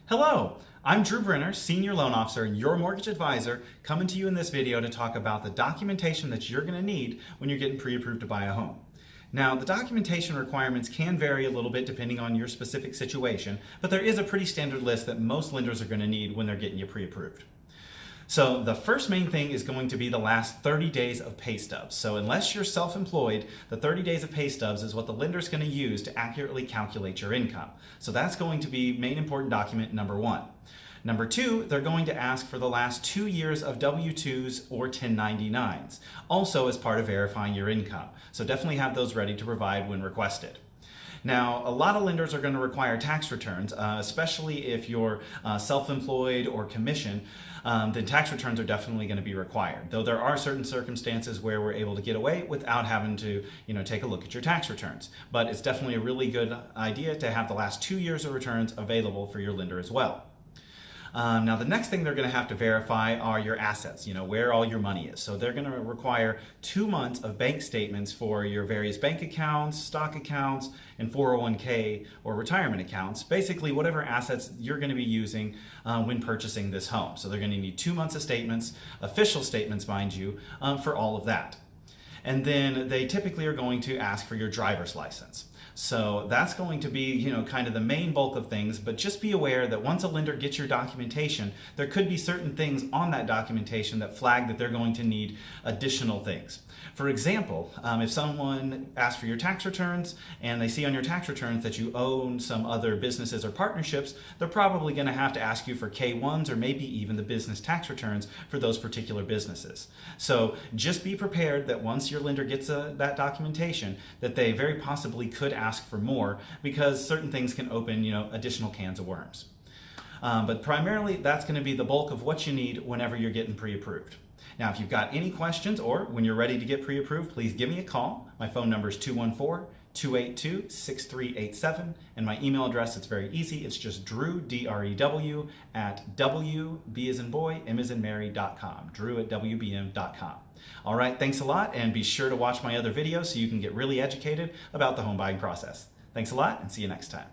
Hello, I'm Drew Brenner, Senior Loan Officer and your mortgage advisor, coming to you in this video to talk about the documentation that you're going to need when you're getting pre-approved to buy a home. Now, the documentation requirements can vary a little bit depending on your specific situation, but there is a pretty standard list that most lenders are going to need when they're getting you pre-approved. So the first main thing is going to be the last 30 days of pay stubs. So unless you're self-employed, the 30 days of pay stubs is what the lender's going to use to accurately calculate your income. So that's going to be main important document number one. Number two, they're going to ask for the last 2 years of W-2s or 1099s, also as part of verifying your income. So definitely have those ready to provide when requested. Now, a lot of lenders are going to require tax returns, especially if you're self-employed or commission, then tax returns are definitely going to be required. Though there are certain circumstances where we're able to get away without having to, take a look at your tax returns. But it's definitely a really good idea to have the last 2 years of returns available for your lender as well. Now, the next thing they're going to have to verify are your assets, where all your money is. So they're going to require 2 months of bank statements for your various bank accounts, stock accounts, and 401k or retirement accounts, basically whatever assets you're going to be using when purchasing this home. So they're going to need 2 months of statements, official statements, mind you, for all of that. And then they typically are going to ask for your driver's license. So that's going to be, kind of the main bulk of things, but just be aware that once a lender gets your documentation, there could be certain things on that documentation that flag that they're going to need additional things. For example, if someone asks for your tax returns and they see on your tax returns that you own some other businesses or partnerships, they're probably going to have to ask you for K-1s or maybe even the business tax returns for those particular businesses. So just be prepared that once your lender gets that documentation, that they very possibly could ask for more because certain things can open, additional cans of worms. But primarily, that's going to be the bulk of what you need whenever you're getting pre-approved. Now, if you've got any questions or when you're ready to get pre-approved, please give me a call. My phone number is 214-282-6387, and my email address, it's very easy. It's just Drew, D-R-E-W, at W, B as in boy, M as in Mary.com, drew@WBM.com. All right, thanks a lot, and be sure to watch my other videos so you can get really educated about the home buying process. Thanks a lot, and see you next time.